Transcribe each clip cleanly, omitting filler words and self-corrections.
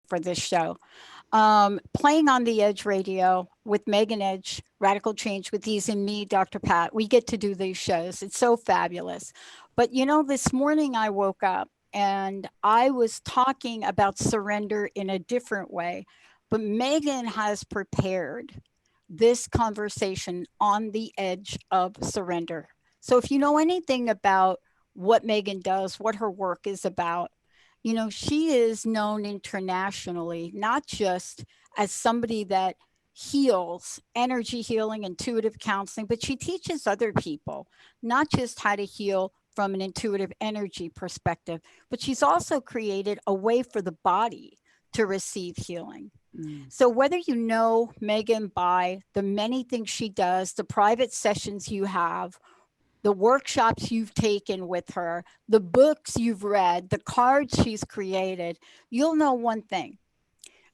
For this show. Playing on the Edge Radio with Megan Edge, Radical Change with Ease, and me, Dr. Pat. We get to do these shows. It's so fabulous. But this morning I woke up and I was talking about surrender in a different way. But Megan has prepared this conversation on the edge of surrender. So if you know anything about what Megan does, what her work is about, she is known internationally, not just as somebody that heals, energy healing, intuitive counseling, but she teaches other people not just how to heal from an intuitive energy perspective, but she's also created a way for the body to receive healing. So whether you know Megan by the many things she does, the private sessions you have, the workshops you've taken with her, the books you've read, the cards she's created, you'll know one thing.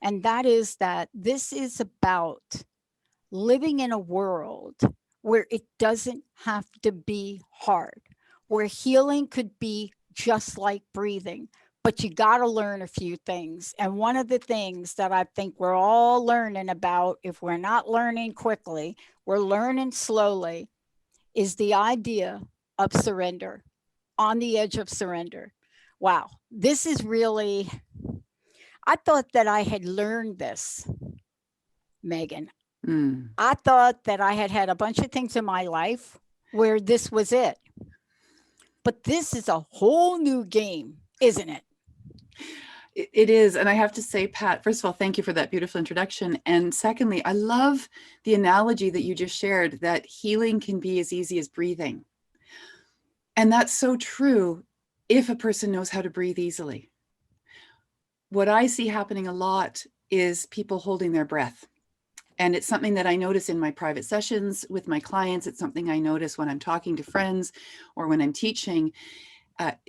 And that is that this is about living in a world where it doesn't have to be hard, where healing could be just like breathing. But you got to learn a few things. And one of the things that I think we're all learning about, if we're not learning quickly, we're learning slowly, is the idea of surrender, on the edge of surrender. Wow, this is really, I thought that I had learned this, Megan. I thought that I had had a bunch of things in my life where this was it. But this is a whole new game, isn't it? It is. And I have to say, Pat, first of all, thank you for that beautiful introduction. And secondly, I love the analogy that you just shared, that healing can be as easy as breathing. And that's so true if a person knows how to breathe easily. What I see happening a lot is people holding their breath. And it's something that I notice in my private sessions with my clients. It's something I notice when I'm talking to friends or when I'm teaching.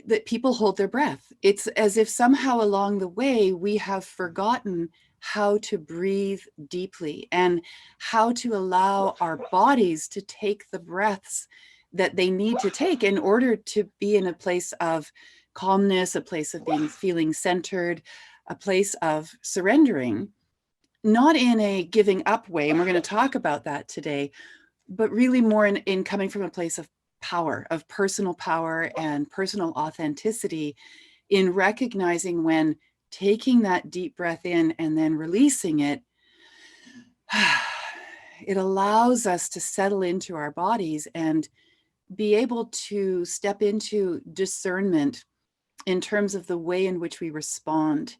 That people hold their breath. It's as if somehow along the way we have forgotten how to breathe deeply and how to allow our bodies to take the breaths that they need to take in order to be in a place of calmness, a place of feeling centered, a place of surrendering, not in a giving up way. And we're going to talk about that today, but really more in coming from a place of power, of personal power and personal authenticity, in recognizing when taking that deep breath in and then releasing it, it allows us to settle into our bodies and be able to step into discernment in terms of the way in which we respond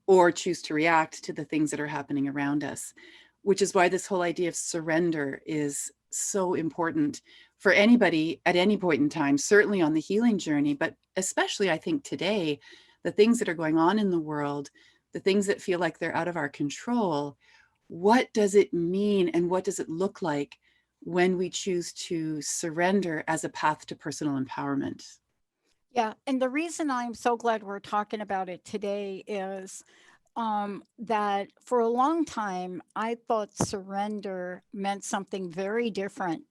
or choose to react to the things that are happening around us, which is why this whole idea of surrender is so important for anybody at any point in time, certainly on the healing journey, but especially I think today, the things that are going on in the world, the things that feel like they're out of our control. What does it mean and what does it look like when we choose to surrender as a path to personal empowerment? Yeah. And the reason I'm so glad we're talking about it today is that for a long time, I thought surrender meant something very different.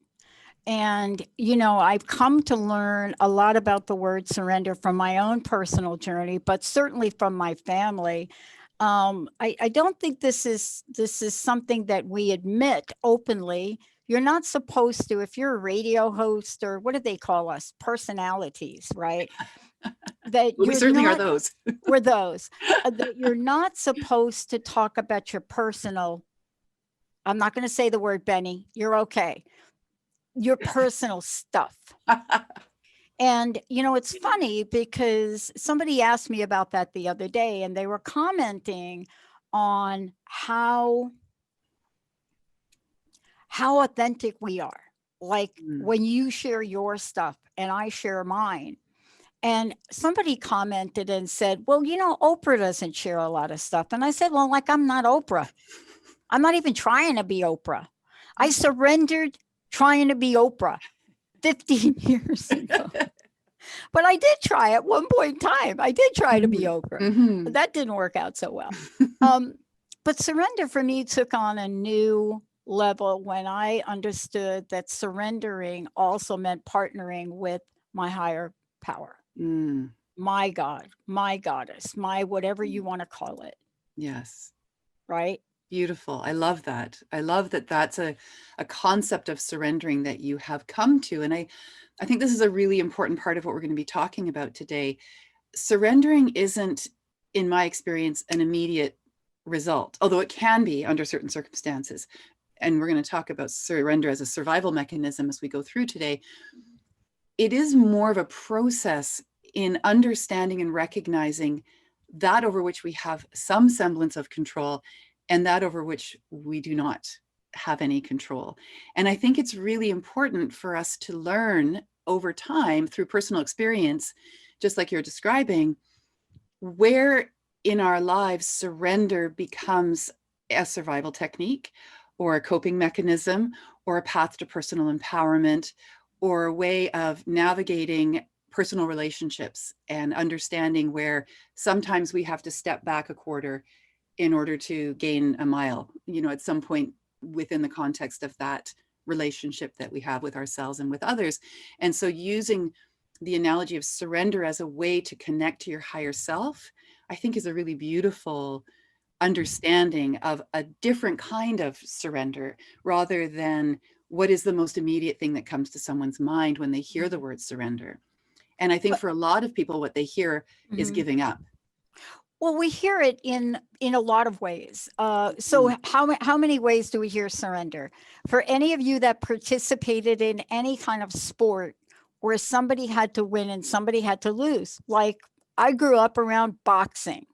And, I've come to learn a lot about the word surrender from my own personal journey, but certainly from my family. I don't think this is something that we admit openly. You're not supposed to, if you're a radio host or what do they call us? Personalities, right? That Well, we certainly are those. We're those. That you're not supposed to talk about your personal. I'm not going to say the word, Benny. You're okay. Your personal stuff. And, it's funny because somebody asked me about that the other day and they were commenting on how authentic we are. Like when you share your stuff and I share mine. And somebody commented and said, well, Oprah doesn't share a lot of stuff. And I said, well, like, I'm not Oprah. I'm not even trying to be Oprah. I surrendered trying to be Oprah 15 years ago. But I did try at one point in time. I did try to be Oprah. Mm-hmm. That didn't work out so well. Um, but surrender for me took on a new level when I understood that surrendering also meant partnering with my higher power, Mm. my God, my goddess, my whatever you want to call it, Yes. right? Beautiful. I love that. I love that that's a concept of surrendering that you have come to. And I think this is a really important part of what we're going to be talking about today. Surrendering isn't, in my experience, an immediate result, although it can be under certain circumstances. And we're going to talk about surrender as a survival mechanism as we go through today. It is more of a process in understanding and recognizing that over which we have some semblance of control and that over which we do not have any control. And I think it's really important for us to learn over time through personal experience, just like you're describing, where in our lives surrender becomes a survival technique or a coping mechanism or a path to personal empowerment or a way of navigating personal relationships and understanding where sometimes we have to step back a quarter in order to gain a mile, at some point within the context of that relationship that we have with ourselves and with others. And so using the analogy of surrender as a way to connect to your higher self, I think is a really beautiful understanding of a different kind of surrender rather than what is the most immediate thing that comes to someone's mind when they hear the word surrender. And I think But for a lot of people, what they hear is mhm. giving up. Well, we hear it in a lot of ways. So how many ways do we hear surrender? For any of you that participated in any kind of sport where somebody had to win and somebody had to lose, like I grew up around boxing.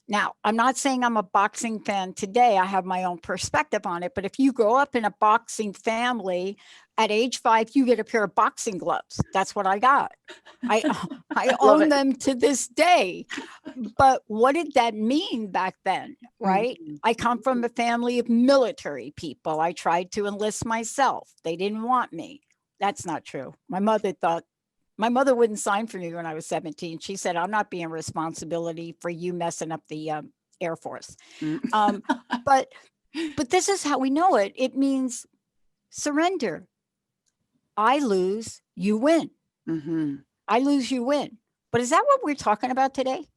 Now, I'm not saying I'm a boxing fan today. I have my own perspective on it. But if you grow up in a boxing family, at age 5, you get a pair of boxing gloves. That's what I got. I I Love own it. them to this day. But what did that mean back then, right? Mhm. I come from a family of military people. I tried to enlist myself. They didn't want me. That's not true. My mother wouldn't sign for me when I was 17. She said, I'm not being responsibility for you messing up the Air Force. Mm. Um, but but this is how we know it. It means surrender. I lose, you win. Mhm. I lose, you win. But is that what we're talking about today?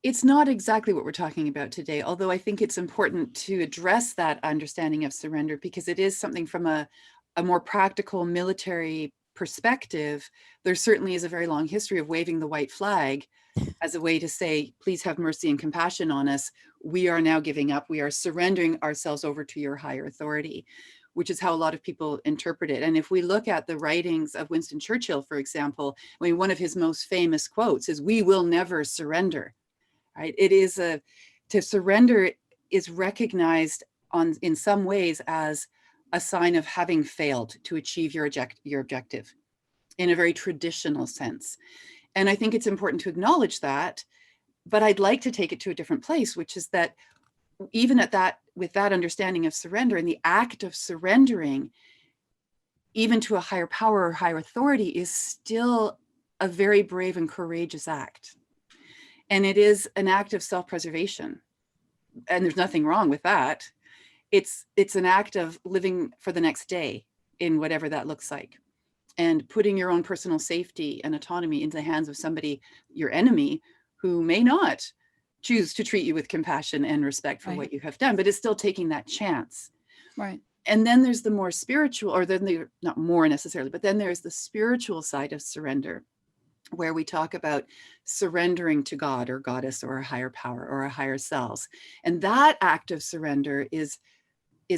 It's not exactly what we're talking about today, although I think it's important to address that understanding of surrender because it is something from a more practical military perspective. There certainly is a very long history of waving the white flag as a way to say, please have mercy and compassion on us. We are now giving up. We are surrendering ourselves over to your higher authority, which is how a lot of people interpret it. And if we look at the writings of Winston Churchill, for example, I mean, one of his most famous quotes is, "We will never surrender." Right? It is to surrender is recognized in some ways as a sign of having failed to achieve your objective in a very traditional sense. And I think it's important to acknowledge that, but I'd like to take it to a different place, which is that even with that understanding of surrender and the act of surrendering, even to a higher power or higher authority, is still a very brave and courageous act. And it is an act of self-preservation. And there's nothing wrong with that. It's an act of living for the next day in whatever that looks like. And putting your own personal safety and autonomy into the hands of somebody, your enemy, who may not choose to treat you with compassion and respect for Right. what you have done, but is still taking that chance. Right. And then there's the more spiritual, or then they're not more necessarily, but then there's the spiritual side of surrender, where we talk about surrendering to God or goddess or a higher power or a higher selves. And that act of surrender is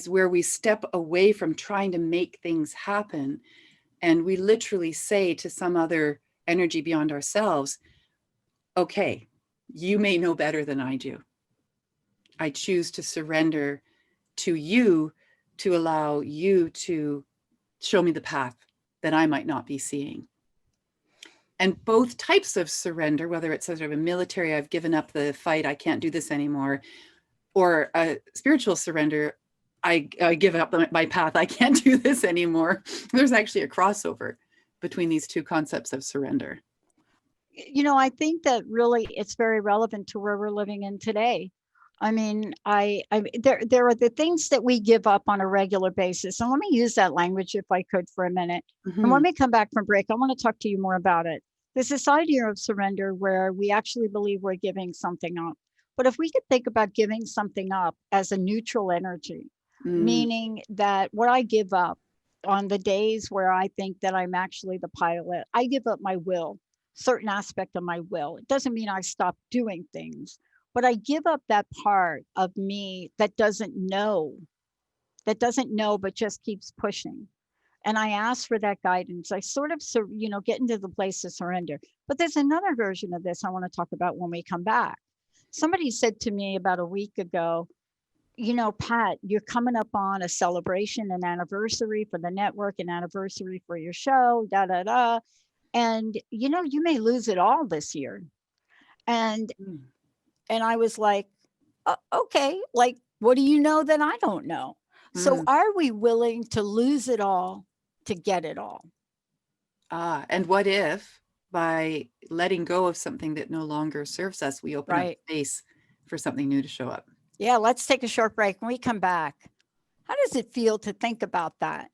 where we step away from trying to make things happen. And we literally say to some other energy beyond ourselves, okay, you may know better than I do. I choose to surrender to you to allow you to show me the path that I might not be seeing. And both types of surrender, whether it's sort of a military, I've given up the fight, I can't do this anymore, or a spiritual surrender, I give up my path, I can't do this anymore. There's actually a crossover between these two concepts of surrender? I think that really it's very relevant to where we're living in today. I mean, there are the things that we give up on a regular basis. And let me use that language if I could for a minute. And when Mm-hmm. we come back from break, I want to talk to you more about it. There's this idea of surrender where we actually believe we're giving something up. But if we could think about giving something up as a neutral energy, Mm, meaning that what I give up on the days where I think that I'm actually the pilot, I give up my will, certain aspect of my will. It doesn't mean I stop doing things, but I give up that part of me that doesn't know, but just keeps pushing. And I ask for that guidance. I sort of, get into the place of surrender. But there's another version of this I want to talk about when we come back. Somebody said to me about a week ago, Pat, you're coming up on a celebration, an anniversary for the network, an anniversary for your show, da da da. And you may lose it all this year. And mm, and I was like, okay, like, what do you know that I don't know? So mm. are we willing to lose it all to get it all? And what if by letting go of something that no longer serves us, we open up Right. space for something new to show up? Yeah, let's take a short break. When we come back, how does it feel to think about that?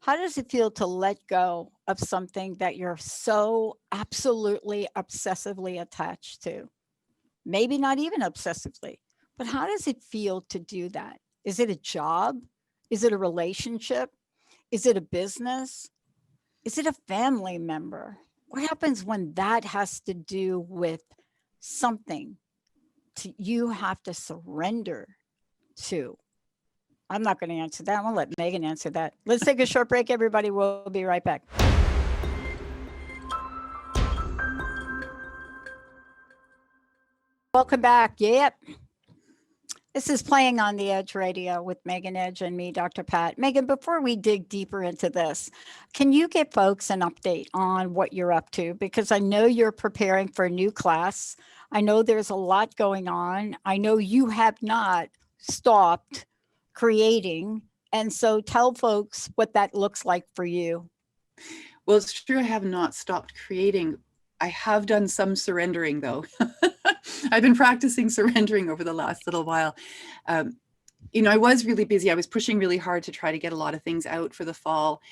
How does it feel to let go of something that you're so absolutely obsessively attached to? Maybe not even obsessively, but how does it feel to do that? Is it a job? Is it a relationship? Is it a business? Is it a family member? What happens when that has to do with something you have to surrender to? I'm not going to answer that. I'm going to let Megan answer that. Let's take a short break, everybody. We'll be right back. Welcome back. Yep. This is Playing on the Edge Radio with Megan Edge and me, Dr. Pat. Megan, before we dig deeper into this, can you give folks an update on what you're up to? Because I know you're preparing for a new class. I know there's a lot going on. I know you have not stopped creating. And so tell folks what that looks like for you. Well, it's true, I have not stopped creating. I have done some surrendering, though. I've been practicing surrendering over the last little while. Um, I was really busy. I was pushing really hard to try to get a lot of things out for the fall.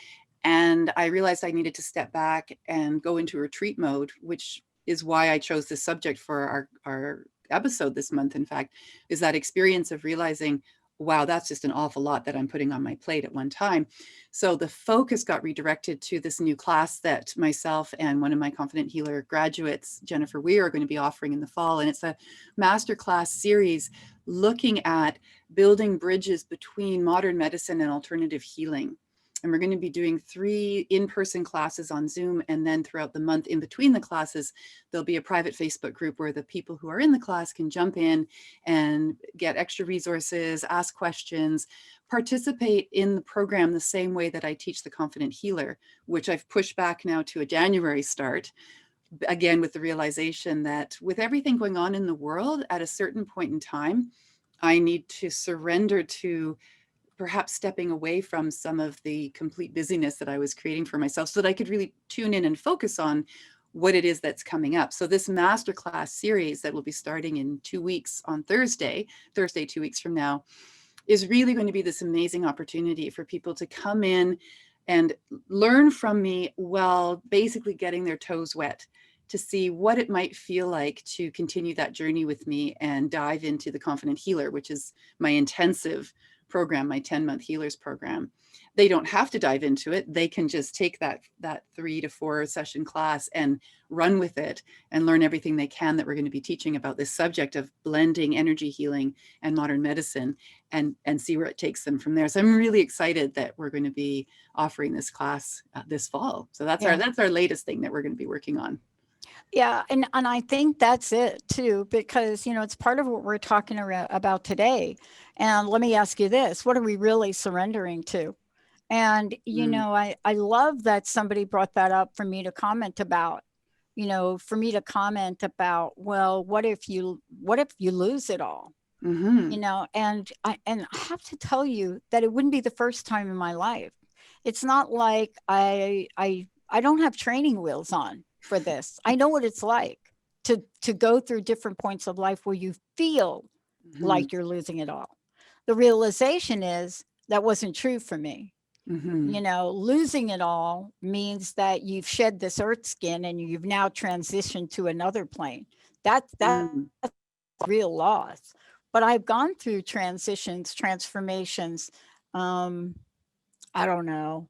And I realized I needed to step back and go into retreat mode, which is why I chose this subject for our episode this month, in fact, is that experience of realizing, wow, that's just an awful lot that I'm putting on my plate at one time. So the focus got redirected to this new class that myself and one of my Confident Healer graduates, Jennifer Weir, are going to be offering in the fall. And it's a masterclass series looking at building bridges between modern medicine and alternative healing. And we're going to be doing 3 in-person classes on Zoom. And then throughout the month in between the classes, there'll be a private Facebook group where the people who are in the class can jump in and get extra resources, ask questions, participate in the program the same way that I teach the Confident Healer, which I've pushed back now to a January start. Again, with the realization that with everything going on in the world, at a certain point in time, I need to surrender to perhaps stepping away from some of the complete busyness that I was creating for myself so that I could really tune in and focus on what it is that's coming up. So this masterclass series that will be starting in 2 weeks on Thursday, 2 weeks from now, is really going to be this amazing opportunity for people to come in and learn from me while basically getting their toes wet to see what it might feel like to continue that journey with me and dive into the Confident Healer, which is my intensive program, my 10-month healers program. They don't have to dive into it. They can just take that 3 to 4 session class and run with it and learn everything they can that we're going to be teaching about this subject of blending energy healing and modern medicine and see where it takes them from there. So I'm really excited that we're going to be offering this class this fall. So that's our latest thing that we're going to be working on. Yeah, and I think that's it too, because it's part of what we're talking about today. And let me ask you this: what are we really surrendering to? And I love that somebody brought that up for me to comment about. Well, what if you lose it all? Mm-hmm. And I have to tell you that it wouldn't be the first time in my life. It's not like I don't have training wheels on for this. I know what it's like to go through different points of life where you feel Mhm. like you're losing it all. The realization is that wasn't true for me. Mhm. Losing it all means that you've shed this earth skin and you've now transitioned to another plane. That's Mm. real loss. But I've gone through transitions, transformations, um, I don't know,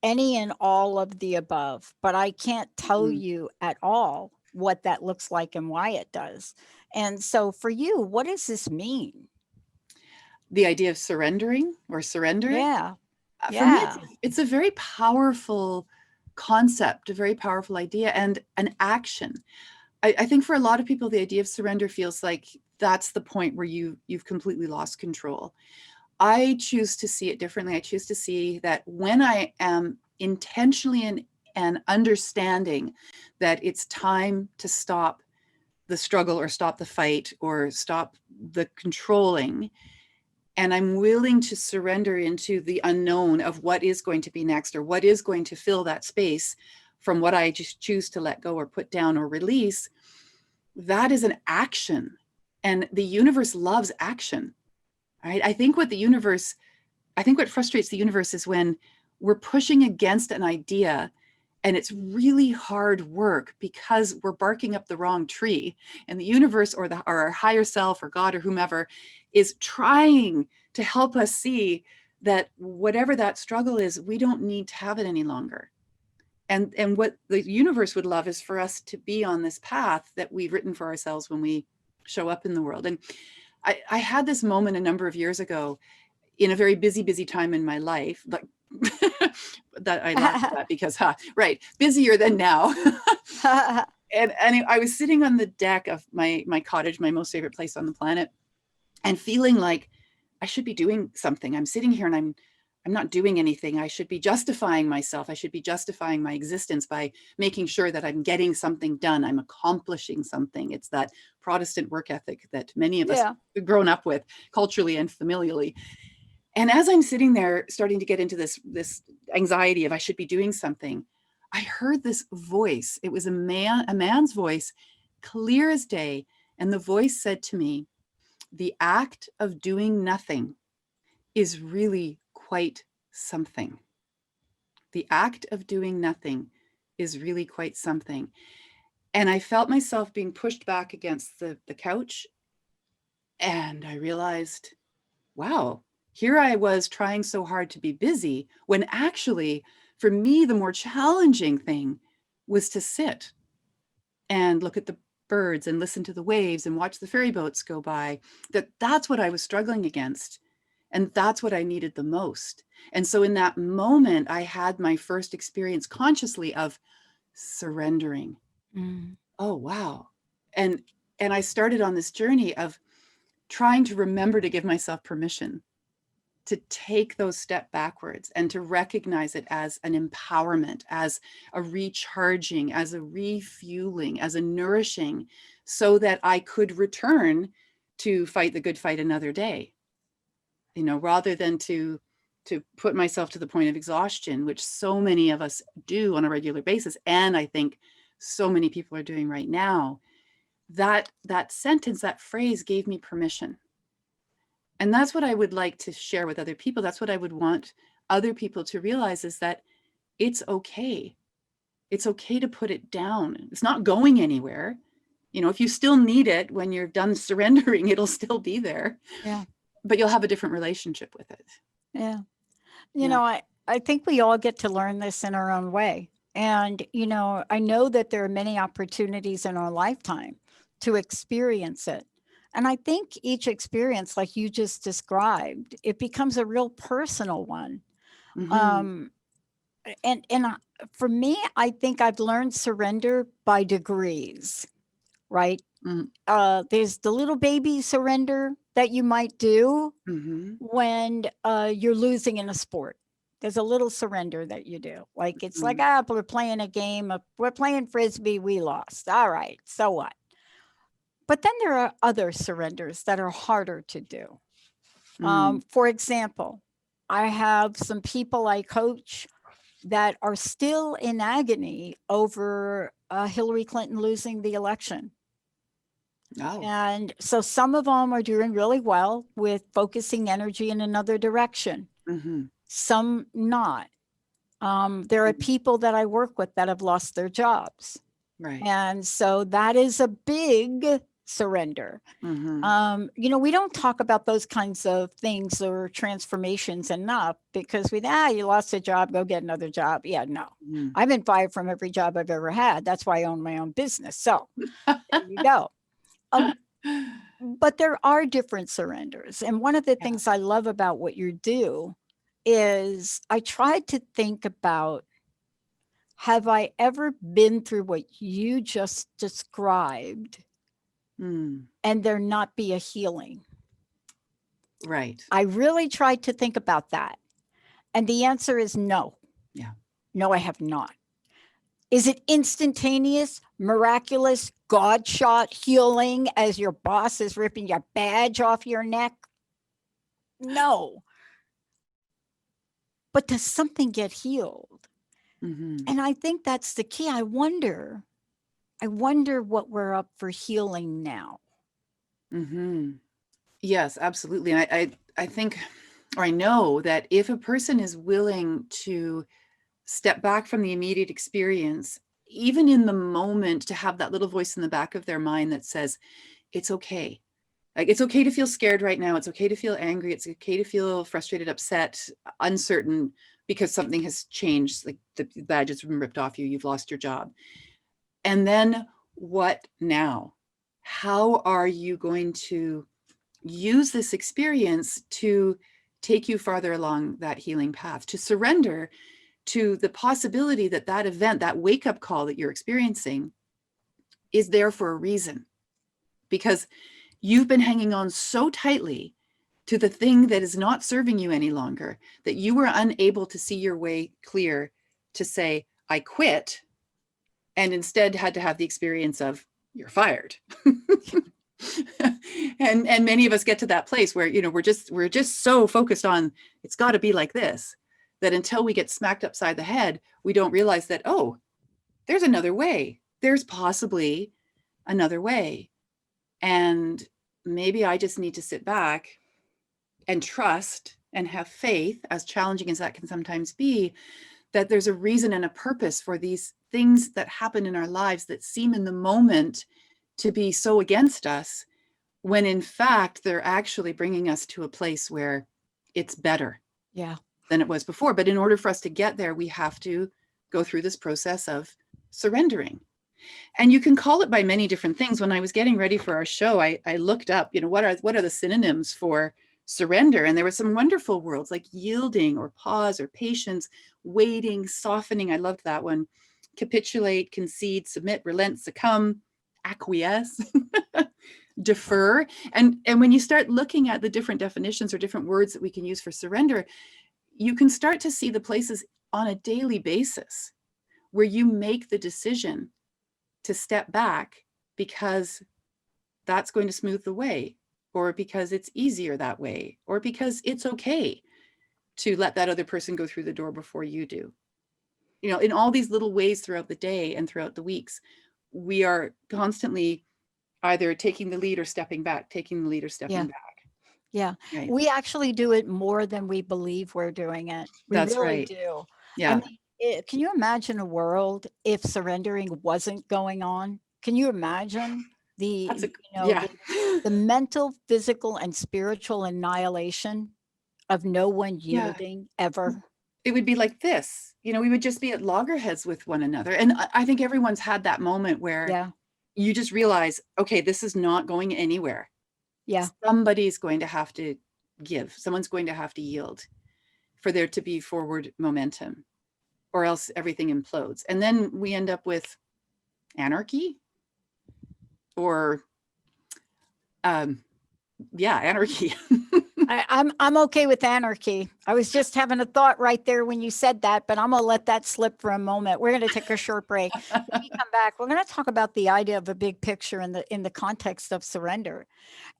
any and all of the above, but I can't tell Mhm. you at all what that looks like and why it does. And so for you, what does this mean? The idea of surrendering or surrender, Yeah. for me, Yeah. it's a very powerful concept, a very powerful idea, and an action. I think for a lot of people, the idea of surrender feels like that's the point where you've completely lost control. I choose to see it differently. I choose to see that when I am intentionally and understanding that it's time to stop the struggle or stop the fight or stop the controlling, and I'm willing to surrender into the unknown of what is going to be next or what is going to fill that space from what I just choose to let go or put down or release, that is an action. And the universe loves action, right? I think what frustrates the universe is when we're pushing against an idea and it's really hard work because we're barking up the wrong tree, and the universe or our higher self or God or whomever is trying to help us see that whatever that struggle is, we don't need to have it any longer. And what the universe would love is for us to be on this path that we've written for ourselves when we show up in the world. And I had this moment a number of years ago in a very busy time in my life, like that I laughed at that because, right, busier than now. And I was sitting on the deck of my cottage, my most favorite place on the planet, and feeling like I should be doing something. I'm sitting here and I'm not doing anything. I should be justifying myself. I should be justifying my existence by making sure that I'm getting something done. I'm accomplishing something. It's that Protestant work ethic that many of us Yeah. have grown up with culturally and familially. And as I'm sitting there starting to get into this anxiety of I should be doing something, I heard this voice. It was a man's voice, clear as day, and the voice said to me, "The act of doing nothing is really quite something. The act of doing nothing is really quite something." And I felt myself being pushed back against the couch. And I realized, wow, here I was trying so hard to be busy when actually, for me, the more challenging thing was to sit and look at the birds and listen to the waves and watch the ferry boats go by. That's what I was struggling against. And that's what I needed the most. And so in that moment, I had my first experience consciously of surrendering. Mm. Oh, wow. And and I started on this journey of trying to remember to give myself permission to take those step backwards and to recognize it as an empowerment, as a recharging, as a refueling, as a nourishing, so that I could return to fight the good fight another day, rather than to put myself to the point of exhaustion, which so many of us do on a regular basis. And I think so many people are doing right now. That sentence, that phrase gave me permission. And that's what I would like to share with other people. That's what I would want other people to realize, is that it's okay. It's okay to put it down. It's not going anywhere. If you still need it when you're done surrendering, it'll still be there, Yeah. but you'll have a different relationship with it. Yeah. Yeah. I think we all get to learn this in our own way. And, I know that there are many opportunities in our lifetime to experience it. And I think each experience, like you just described, it becomes a real personal one. Mm-hmm. Um, and for me, I think I've learned surrender by degrees, right? There's the little baby surrender that you might do Mm-hmm. when you're losing in a sport. There's a little surrender that you do. Like it's like, Mm-hmm. we're playing a game, we're playing frisbee, we lost. All right, so what? But then there are other surrenders that are harder to do. Mm-hmm. For example, I have some people I coach. that are still in agony over Hillary Clinton losing the election. Oh. And so some of them are doing really well with focusing energy in another direction, Mm-hmm. some not. There are people that I work with that have lost their jobs. Right. And so that is a big surrender. Mm-hmm. We don't talk about those kinds of things or transformations enough because you lost a job, go get another job. Yeah, no. Mm-hmm. I've been fired from every job I've ever had. That's why I own my own business. So there you go. Um, but there are different surrenders. And one of the Yeah. things I love about what you do is I tried to think about, have I ever been through what you just described Mm. and there not be a healing? Right. I really tried to think about that. And the answer is no. Yeah. No, I have not. Is it instantaneous, miraculous, God shot healing as your boss is ripping your badge off your neck? No. But does something get healed? Mm-hmm. And I think that's the key. I wonder what we're up for healing now. Mm-hmm. Yes, absolutely. And I think, or I know that if a person is willing to step back from the immediate experience, even in the moment, to have that little voice in the back of their mind that says, it's okay. Like, it's okay to feel scared right now. It's okay to feel angry. It's okay to feel frustrated, upset, uncertain because something has changed. Like the badge has been ripped off you. You've lost your job. And then what now? How are you going to use this experience to take you farther along that healing path, to surrender to the possibility that that event, that wake-up call that you're experiencing, is there for a reason? Because you've been hanging on so tightly to the thing that is not serving you any longer that you were unable to see your way clear to say, I quit, and instead had to have the experience of, you're fired. and many of us get to that place where, we're just so focused on, it's got to be like this, that until we get smacked upside the head, we don't realize that, oh, there's another way. There's possibly another way. And maybe I just need to sit back and trust and have faith, as challenging as that can sometimes be, that there's a reason and a purpose for these things that happen in our lives that seem in the moment to be so against us, when in fact they're actually bringing us to a place where it's better than it was before. But in order for us to get there, we have to go through this process of surrendering. And you can call it by many different things. When I was getting ready for our show, I looked up, what are the synonyms for surrender? And there were some wonderful words like yielding or pause or patience, waiting, softening. I loved that one. Capitulate, concede, submit, relent, succumb, acquiesce, defer. And when you start looking at the different definitions or different words that we can use for surrender, you can start to see the places on a daily basis where you make the decision to step back because that's going to smooth the way, or because it's easier that way, or because it's okay to let that other person go through the door before you do. In all these little ways throughout the day and throughout the weeks, we are constantly either taking the lead or stepping back, taking the lead or stepping back. Yeah. Right. We actually do it more than we believe we're doing it. We That's really right. do. Yeah. I mean, can you imagine a world if surrendering wasn't going on? Can you imagine That's the mental, physical, and spiritual annihilation of no one yielding ever? It would be like this. We would just be at loggerheads with one another. And I think everyone's had that moment where you just realize, okay, this is not going anywhere. Yeah. Somebody's going to have to give. Someone's going to have to yield for there to be forward momentum, or else everything implodes. And then we end up with anarchy or, anarchy. I'm okay with anarchy. I was just having a thought right there when you said that, but I'm gonna let that slip for a moment. We're gonna take a short break. When we come back, we're gonna talk about the idea of a big picture in the context of surrender,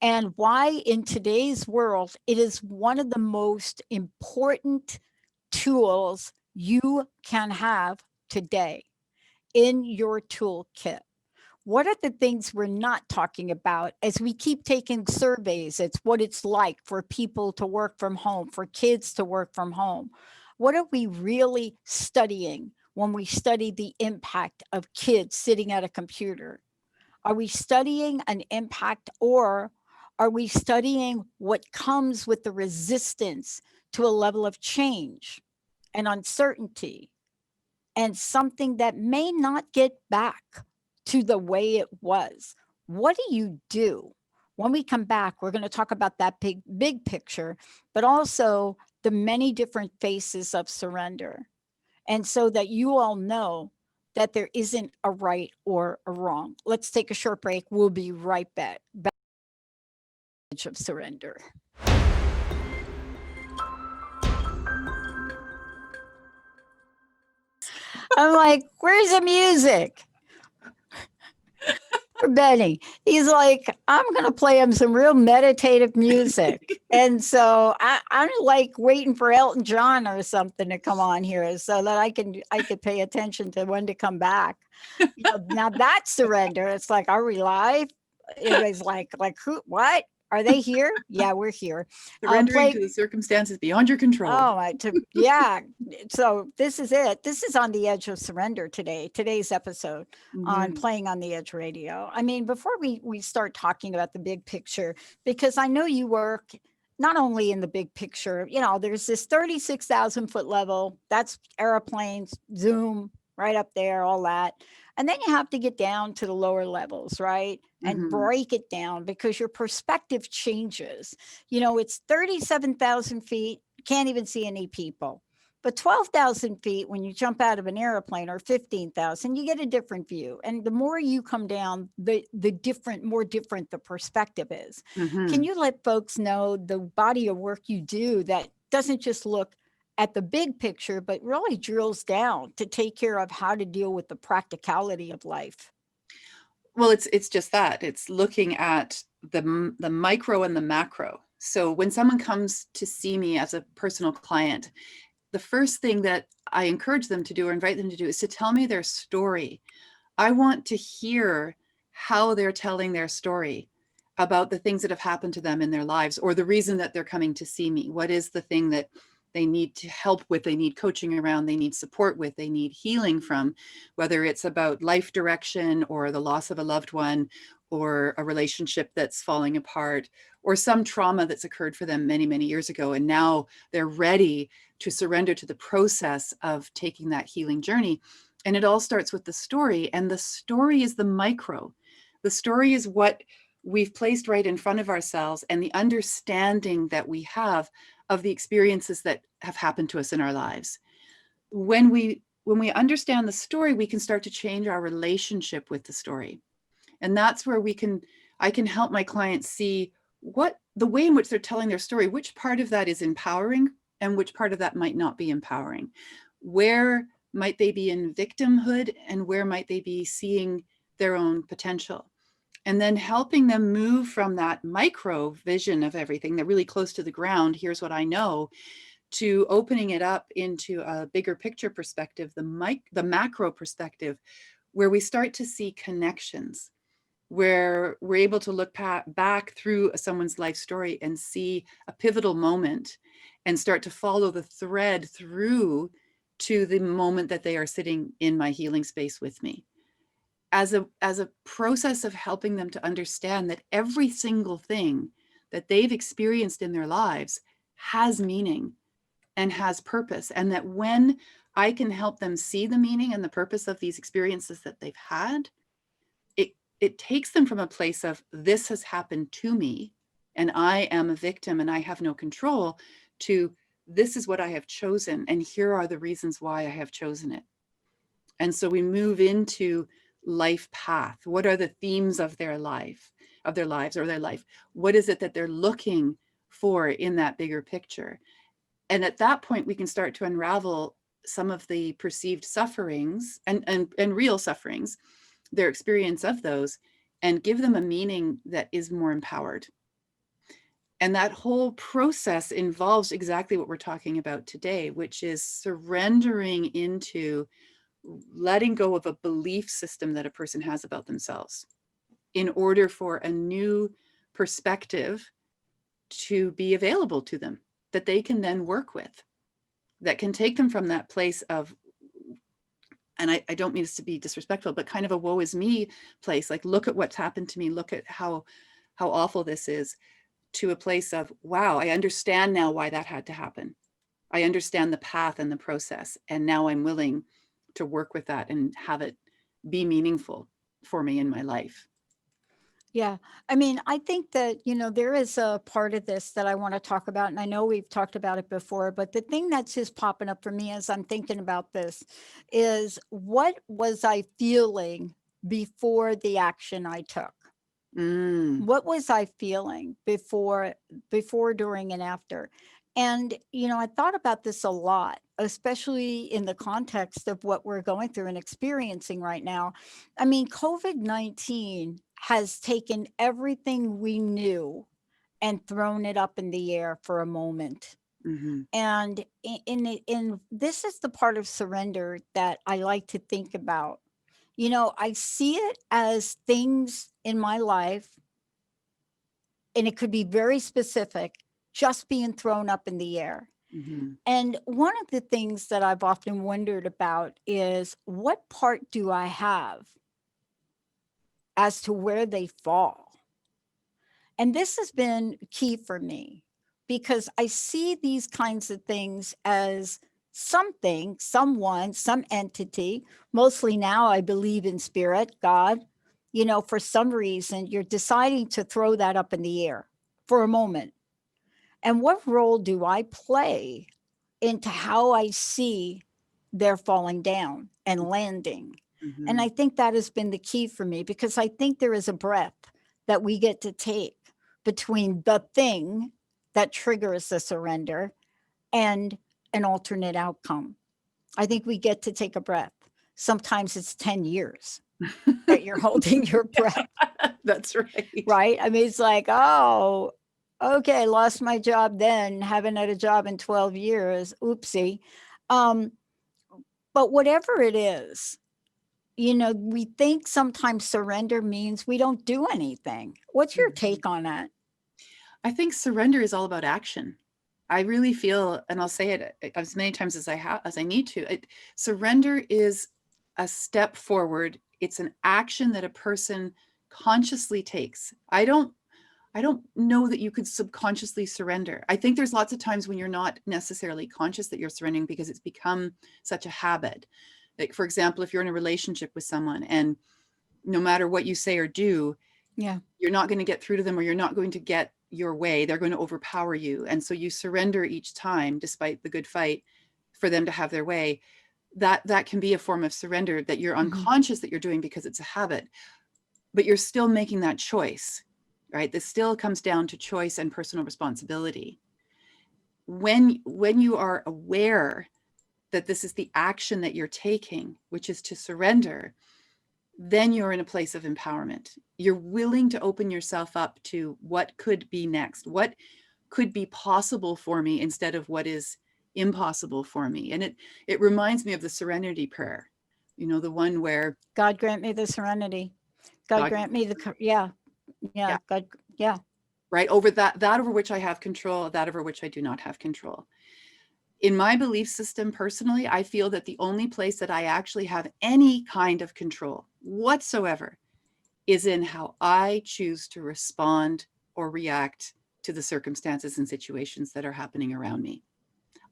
and why in today's world it is one of the most important tools you can have today in your toolkit? What are the things we're not talking about as we keep taking surveys? It's what it's like for people to work from home, for kids to work from home. What are we really studying when we study the impact of kids sitting at a computer? Are we studying an impact, or are we studying what comes with the resistance to a level of change and uncertainty and something that may not get back to the way it was? What do you do? When we come back, we're going to talk about that big picture, but also the many different faces of surrender. And so that you all know that there isn't a right or a wrong. Let's take a short break. We'll be right back. Back of surrender. I'm like, where's the music? For Benny. He's like, I'm going to play him some real meditative music. And so I'm like waiting for Elton John or something to come on here so that I could pay attention to when to come back. Now that's surrender. It's like, are we live? Everybody's like who, what? Are they here? Yeah, we're here. Surrendering to the circumstances beyond your control. Oh, yeah. So this is it. This is On the Edge of Surrender today, today's episode on Playing on the Edge Radio. I mean, before we start talking about the big picture, because I know you work not only in the big picture, there's this 36,000 foot level, that's airplanes, Zoom, right up there, all that. And then you have to get down to the lower levels, right? And break it down because your perspective changes. It's 37,000 feet, can't even see any people. But 12,000 feet, when you jump out of an airplane, or 15,000, you get a different view. And the more you come down, the more different the perspective is. Can you let folks know the body of work you do that doesn't just look at the big picture, but really drills down to take care of how to deal with the practicality of life? Well, it's just that. It's looking at the micro and the macro. So when someone comes to see me as a personal client, the first thing that I encourage them to do or invite them to do is to tell me their story. I want to hear how they're telling their story about the things that have happened to them in their lives, or the reason that they're coming to see me. What is the thing that they need to help with, they need coaching around, they need support with, they need healing from, whether it's about life direction or the loss of a loved one or a relationship that's falling apart or some trauma that's occurred for them many, many years ago. And now they're ready to surrender to the process of taking that healing journey. And it all starts with the story. And the story is the micro. The story is what we've placed right in front of ourselves and the understanding that we have of the experiences that have happened to us in our lives. When we understand the story, we can start to change our relationship with the story. And that's where I can help my clients see what the way in which they're telling their story, which part of that is empowering and which part of that might not be empowering. Where might they be in victimhood and where might they be seeing their own potential? And then helping them move from that micro vision of everything, that really close to the ground, here's what I know, to opening it up into a bigger picture perspective, the macro perspective, where we start to see connections, where we're able to look back through someone's life story and see a pivotal moment and start to follow the thread through to the moment that they are sitting in my healing space with me. As a process of helping them to understand that every single thing that they've experienced in their lives has meaning and has purpose. And that when I can help them see the meaning and the purpose of these experiences that they've had, it takes them from a place of this has happened to me and I am a victim and I have no control, to this is what I have chosen and here are the reasons why I have chosen it. And so we move into life path. What are the themes of their life, of their lives or their life? What is it that they're looking for in that bigger picture? And at that point, we can start to unravel some of the perceived sufferings and real sufferings, their experience of those, and give them a meaning that is more empowered. And that whole process involves exactly what we're talking about today, which is surrendering into letting go of a belief system that a person has about themselves in order for a new perspective to be available to them that they can then work with, that can take them from that place of, and I don't mean this to be disrespectful, but kind of a woe is me place, like, look at what's happened to me, look at how awful this is, to a place of, wow, I understand now why that had to happen. I understand the path and the process, and now I'm willing to work with that and have it be meaningful for me in my life. Yeah. I mean, I think that, there is a part of this that I want to talk about. And I know we've talked about it before, but the thing that's just popping up for me as I'm thinking about this is, what was I feeling before the action I took? Mm. What was I feeling before, during, and after? And, I thought about this a lot, especially in the context of what we're going through and experiencing right now. I mean, COVID-19 has taken everything we knew and thrown it up in the air for a moment. Mm-hmm. And in this is the part of surrender that I like to think about. I see it as things in my life, and it could be very specific, just being thrown up in the air. Mm-hmm. And one of the things that I've often wondered about is, what part do I have as to where they fall? And this has been key for me, because I see these kinds of things as something, someone, some entity. Mostly now I believe in spirit, God. For some reason, you're deciding to throw that up in the air for a moment. And what role do I play into how I see their falling down and landing? And Mm-hmm. I think that has been the key for me, because I think there is a breath that we get to take between the thing that triggers the surrender and an alternate outcome. I think we get to take a breath. Sometimes it's 10 years that you're holding your breath. That's right. Right? I mean, it's like, oh, okay, lost my job then, haven't had a job in 12 years. Oopsie. Um, but whatever it is, we think sometimes surrender means we don't do anything. What's your take on that? I think surrender is all about action. I really feel, and I'll say it as many times as I need to. Surrender is a step forward. It's an action that a person consciously takes. I don't know that you could subconsciously surrender. I think there's lots of times when you're not necessarily conscious that you're surrendering because it's become such a habit. Like, for example, if you're in a relationship with someone and no matter what you say or do, Yeah. you're not going to get through to them, or you're not going to get your way. They're going to overpower you. And so you surrender each time, despite the good fight, for them to have their way. That can be a form of surrender that you're unconscious that you're doing because it's a habit, but you're still making that choice, right? This still comes down to choice and personal responsibility. When you are aware that this is the action that you're taking, which is to surrender, then you're in a place of empowerment. You're willing to open yourself up to what could be next, what could be possible for me instead of what is impossible for me. And it reminds me of the serenity prayer, the one where God grant me the serenity. God grant me yeah. yeah, God, yeah. right, over that over which I have control, that over which I do not have control. In my belief system, personally, I feel that the only place that I actually have any kind of control whatsoever is in how I choose to respond or react to the circumstances and situations that are happening around me.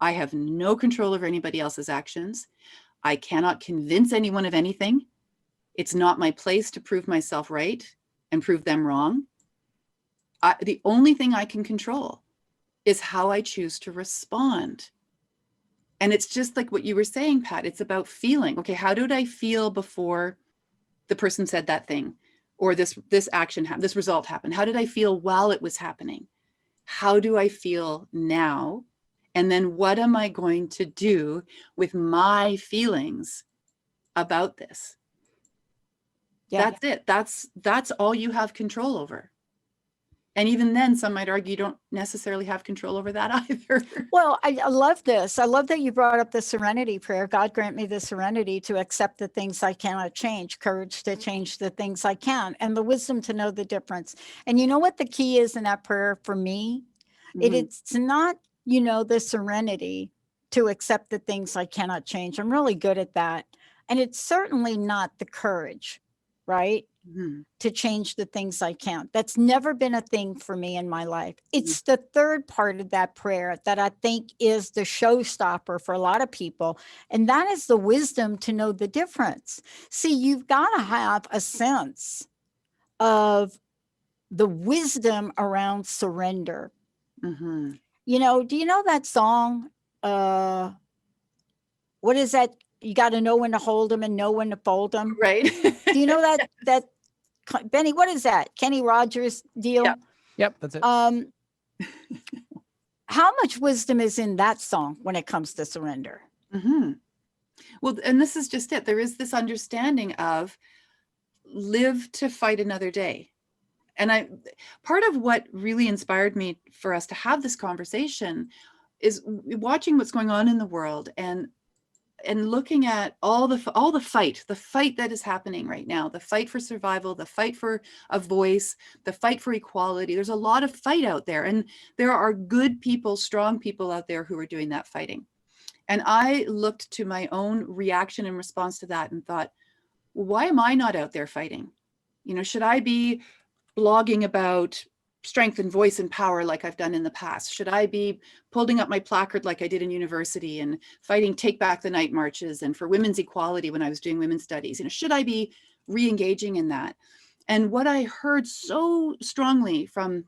I have no control over anybody else's actions. I cannot convince anyone of anything. It's not my place to prove myself right and prove them wrong. The only thing I can control is how I choose to respond. And it's just like what you were saying, Pat, it's about feeling. Okay, how did I feel before the person said that thing, or this action happened, this result happened? How did I feel while it was happening? How do I feel now? And then what am I going to do with my feelings about this? Yeah. That's it. That's all you have control over. And even then, some might argue you don't necessarily have control over that either. Well, I love this. I love that you brought up the serenity prayer. God grant me the serenity to accept the things I cannot change, courage to change the things I can, and the wisdom to know the difference. And you know what the key is in that prayer for me? Mhm. It's not, the serenity to accept the things I cannot change. I'm really good at that. And it's certainly not the courage, right? Mhm. To change the things I can't. That's never been a thing for me in my life. Mhm. It's the third part of that prayer that I think is the showstopper for a lot of people. And that is the wisdom to know the difference. See, you've got to have a sense of the wisdom around surrender. Mhm. Do you know that song? Uh, what is that? You got to know when to hold them and know when to fold them. Right. Do you know that Benny, what is that? Kenny Rogers Yeah. deal? Yep, that's it. How much wisdom is in that song when it comes to surrender? Mhm. Well, and this is just it. There is this understanding of live to fight another day. And part of what really inspired me for us to have this conversation is watching what's going on in the world and looking at all the fight that is happening right now, the fight for survival, the fight for a voice, the fight for equality. There's a lot of fight out there, and there are good people, strong people out there who are doing that fighting. And I looked to my own reaction and response to that and thought, well, why am I not out there fighting? Should I be blogging about strength and voice and power like I've done in the past? Should I be holding up my placard like I did in university and fighting Take Back the Night marches and for women's equality when I was doing women's studies? Should I be re-engaging in that? And what I heard so strongly from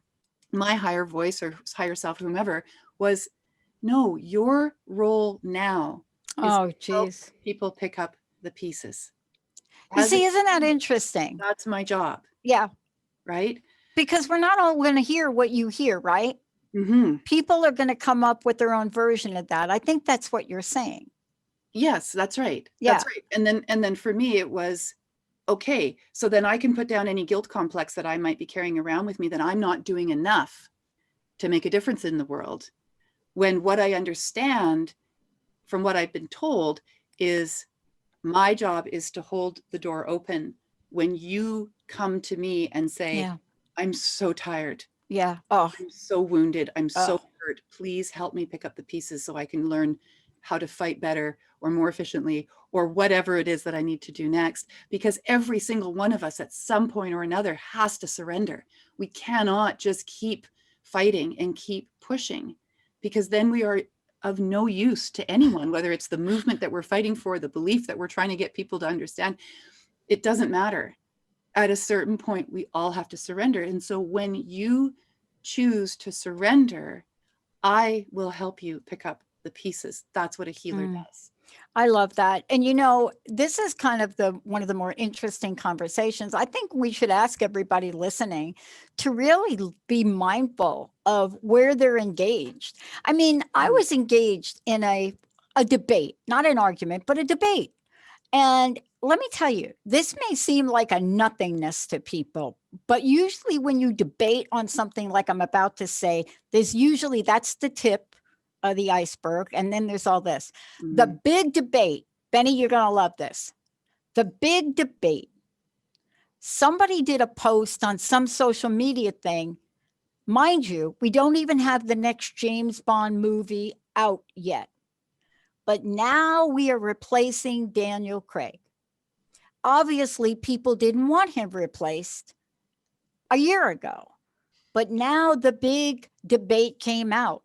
my higher voice or higher self, whomever, was no, your role now is Oh, to help geez. people pick up the pieces. You As a see, isn't that team, interesting? that's my job, Yeah, right? because we're not all going to hear what you hear, right? Mm-hmm. People are going to come up with their own version of that. I think that's what you're saying. Yes, that's right. Yeah. That's right. And then for me, it was okay. So then I can put down any guilt complex that I might be carrying around with me that I'm not doing enough to make a difference in the world. When what I understand from what I've been told is my job is to hold the door open when you come to me and say, Yeah. I'm so tired. Yeah. Oh, I'm so wounded. I'm so oh, hurt. Please help me pick up the pieces so I can learn how to fight better or more efficiently or whatever it is that I need to do next. Because every single one of us at some point or another has to surrender. We cannot just keep fighting and keep pushing, because then we are of no use to anyone, whether it's the movement that we're fighting for, the belief that we're trying to get people to understand. It doesn't matter. At a certain point, we all have to surrender. And so when you choose to surrender, I will help you pick up the pieces. That's what a healer does. I love that. And this is kind of one of the more interesting conversations. I think we should ask everybody listening to really be mindful of where they're engaged. I mean, I was engaged in a debate, not an argument, but a debate. And let me tell you, this may seem like a nothingness to people, but usually when you debate on something like I'm about to say, that's the tip of the iceberg. And then there's all this. The Mhm. big debate, Benny, you're going to love this. The big debate. Somebody did a post on some social media thing. Mind you, we don't even have the next James Bond movie out yet. But now we are replacing Daniel Craig. Obviously, people didn't want him replaced a year ago. But now the big debate came out.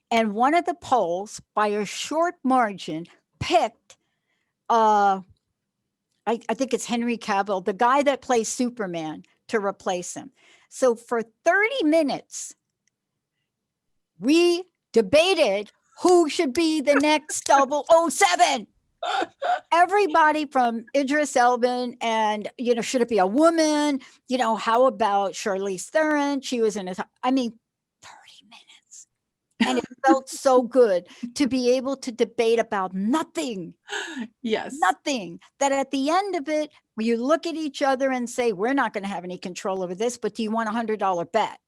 And one of the polls, by a short margin, picked, I think it's Henry Cavill, the guy that plays Superman, to replace him. So for 30 minutes, we debated who should be the next 007. Everybody from Idris Elba and, should it be a woman? How about Charlize Theron? She was in 30 minutes. And it felt so good to be able to debate about nothing. Yes. Nothing. That at the end of it, you look at each other and say, we're not going to have any control over this, but do you want $100 bet?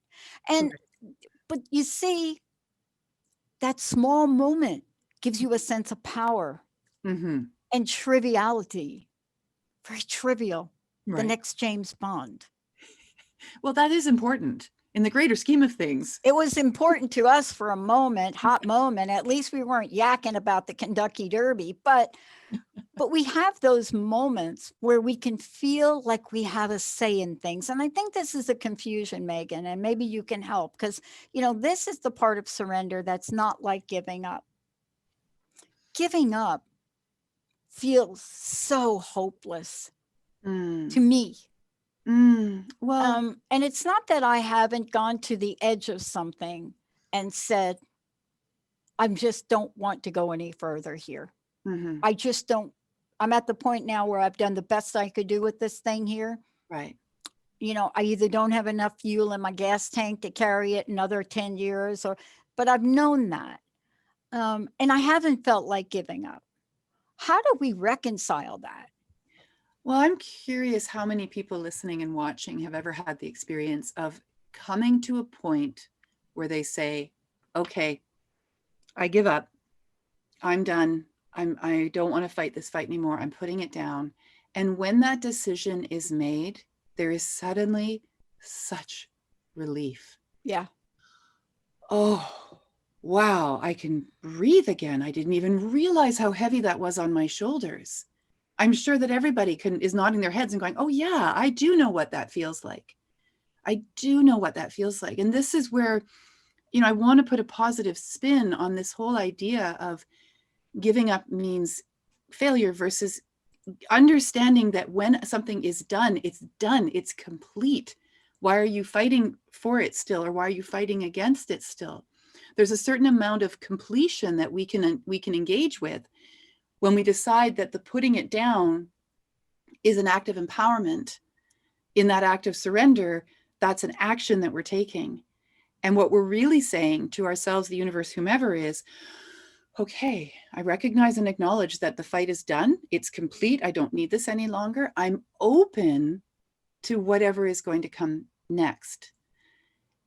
And, Right. but you see, that small moment gives you a sense of power Mm-hmm. and triviality. Very trivial. The Right. next James Bond. Well, that is important in the greater scheme of things. It was important to us for a moment, hot moment. At least we weren't yakking about the Kentucky Derby, but we have those moments where we can feel like we have a say in things. And I think this is a confusion, Megan, and maybe you can help because, this is the part of surrender that's not like giving up. Giving up feels so hopeless to Mm. me. Well, And it's not that I haven't gone to the edge of something and said, I just don't want to go any further here. mm-hmm. I just don't. I'm at the point now where I've done the best I could do with this thing here. Right. I either don't have enough fuel in my gas tank to carry it another 10 years but I've known that. And I haven't felt like giving up. How do we reconcile that? Well, I'm curious how many people listening and watching have ever had the experience of coming to a point where they say, okay, I give up. I'm done. I don't want to fight this fight anymore. I'm putting it down. And when that decision is made, there is suddenly such relief. Yeah. Oh, wow, I can breathe again. I didn't even realize how heavy that was on my shoulders. I'm sure that everybody is nodding their heads and going, oh yeah, I do know what that feels like. I do know what that feels like. And this is where, I want to put a positive spin on this whole idea of giving up means failure versus understanding that when something is done, it's complete. Why are you fighting for it still, or why are you fighting against it still? There's a certain amount of completion that we can engage with when we decide that the putting it down is an act of empowerment. In that act of surrender, that's an action that we're taking. And what we're really saying to ourselves, the universe, whomever is, okay, I recognize and acknowledge that the fight is done. It's complete. I don't need this any longer. I'm open to whatever is going to come next.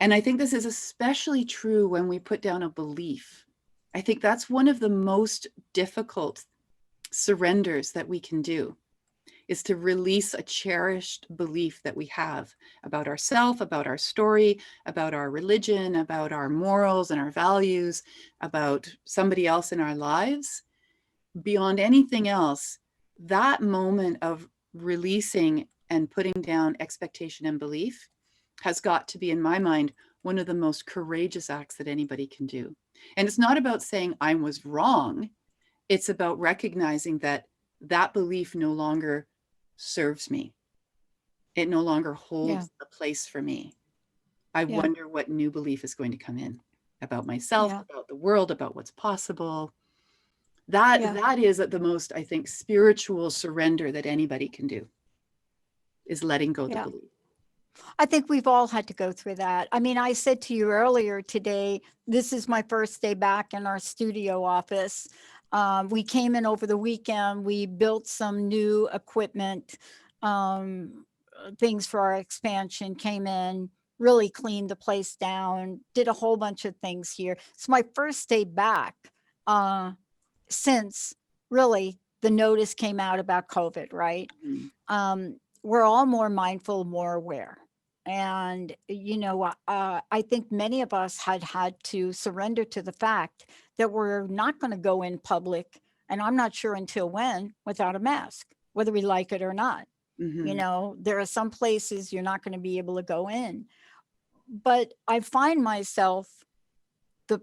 And I think this is especially true when we put down a belief. I think that's one of the most difficult surrenders that we can do, is to release a cherished belief that we have about ourselves, about our story, about our religion, about our morals and our values, about somebody else in our lives. Beyond anything else, that moment of releasing and putting down expectation and belief has got to be, in my mind, one of the most courageous acts that anybody can do. And it's not about saying I was wrong. It's about recognizing that that belief no longer serves me. It no longer Yeah. holds a place for me. I Yeah. wonder what new belief is going to come in about myself, Yeah. about the world, about what's possible. That Yeah. that is at the most, I think, spiritual surrender that anybody can do, is letting go the Yeah. belief. I think we've all had to go through that. I mean, I said to you earlier today, this is my first day back in our studio office. We came in over the weekend. We built some new equipment, things for our expansion, came in, really cleaned the place down, did a whole bunch of things here. It's my first day back since really the notice came out about COVID, right? Mm. We're all more mindful, more aware. And, I think many of us had to surrender to the fact that we're not going to go in public, and I'm not sure until when, without a mask, whether we like it or not. Mm-hmm. There are some places you're not going to be able to go in. But I find myself, the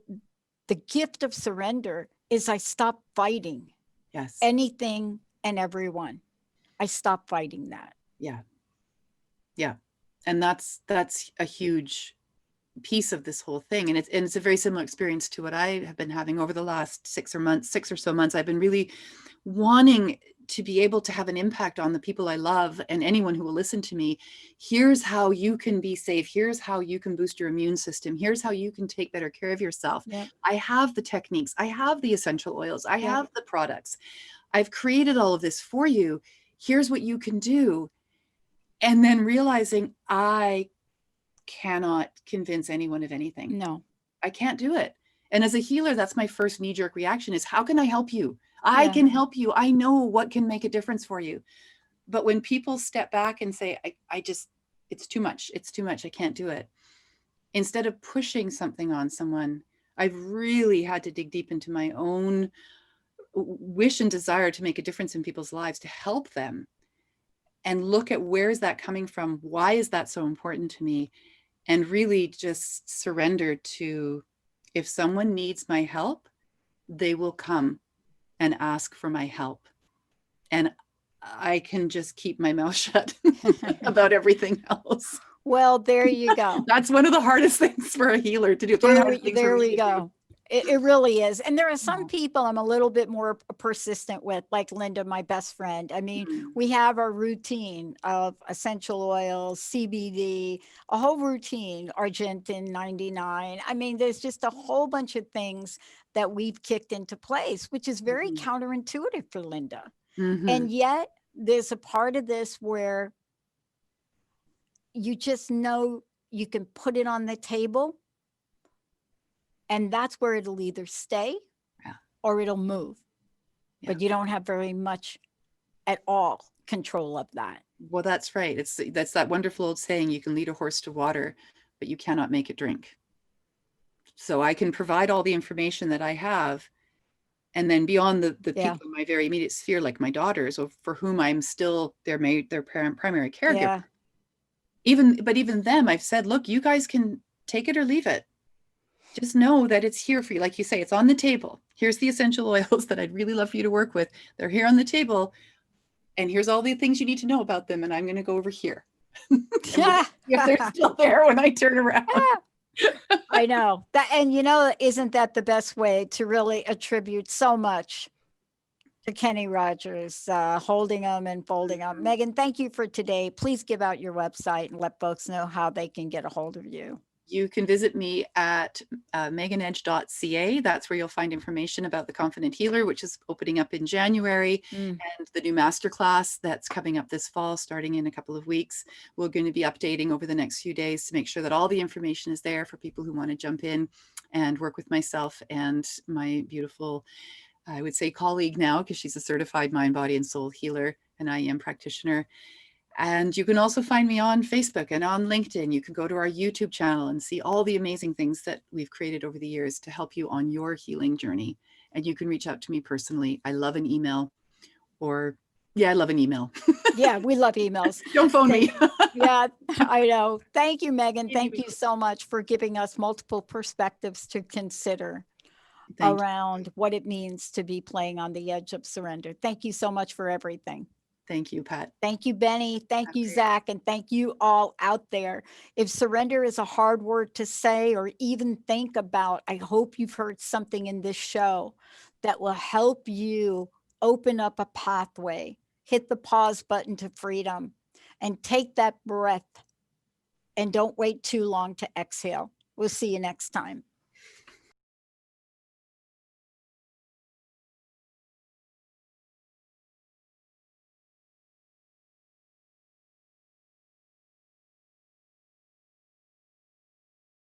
the gift of surrender is I stop fighting Yes. anything and everyone. I stop fighting that. Yeah. Yeah. And that's a huge piece of this whole thing. And it's a very similar experience to what I have been having over the last 6 or so months. I've been really wanting to be able to have an impact on the people I love and anyone who will listen to me. Here's how you can be safe. Here's how you can boost your immune system. Here's how you can take better care of yourself. Yeah. I have the techniques. I have the essential oils. I Yeah. have the products. I've created all of this for you. Here's what you can do. And then realizing I cannot convince anyone of anything. No. I can't do it. And as a healer, that's my first knee-jerk reaction is, how can I help you? I Yeah. can help you. I know what can make a difference for you. But when people step back and say, I just, it's too much. It's too much. I can't do it. Instead of pushing something on someone, I've really had to dig deep into my own wish and desire to make a difference in people's lives, to help them, and look at, where is that coming from? Why is that so important to me? And really just surrender to, if someone needs my help, they will come and ask for my help. And I can just keep my mouth shut about everything else. Well, there you go. That's one of the hardest things for a healer to do. It's one of the hardest things There for me we to go. It really is. And there are some Yeah. people I'm a little bit more persistent with, like Linda, my best friend. I mean, Mm. we have our routine of essential oils, CBD, a whole routine, Argentin 99. I mean, there's just a whole bunch of things that we've kicked into place, which is very Mhm. counterintuitive for Linda. Mhm. And yet there's a part of this where you just know you can put it on the table, and that's where it'll either stay Yeah. or it'll move. Yeah. But you don't have very much at all control of that. Well, that's right. That's that wonderful old saying, you can lead a horse to water, but you cannot make it drink. So I can provide all the information that I have. And then beyond the Yeah. people in my very immediate sphere, like my daughters, or for whom I'm still their primary caregiver. Yeah. But even them, I've said, look, you guys can take it or leave it. Just know that it's here for you. Like you say, it's on the table. Here's the essential oils that I'd really love for you to work with. They're here on the table. And here's all the things you need to know about them. And I'm going to go over here. We'll if they're still there when I turn around. I know that. And isn't that the best way to really attribute so much to Kenny Rogers, holding them and folding them? Megan, thank you for today. Please give out your website and let folks know how they can get a hold of you. You can visit me at meganedge.ca. That's where you'll find information about the Confident Healer, which is opening up in January, and the new masterclass that's coming up this fall, starting in a couple of weeks. We're going to be updating over the next few days to make sure that all the information is there for people who want to jump in and work with myself and my beautiful, I would say, colleague now, because she's a certified mind, body, and soul healer and IEM practitioner. And you can also find me on Facebook and on LinkedIn. You can go to our YouTube channel and see all the amazing things that we've created over the years to help you on your healing journey. And you can reach out to me personally. I love an email, I love an email. Yeah, we love emails. Don't phone me. Yeah, I know. Thank you, Megan. Thank you so much for giving us multiple perspectives to consider around what it means to be playing on the edge of surrender. Thank you so much for everything. Thank you, Pat. Thank you, Benny. Thank you, Zach. And thank you all out there. If surrender is a hard word to say or even think about, I hope you've heard something in this show that will help you open up a pathway, hit the pause button to freedom, and take that breath. And don't wait too long to exhale. We'll see you next time.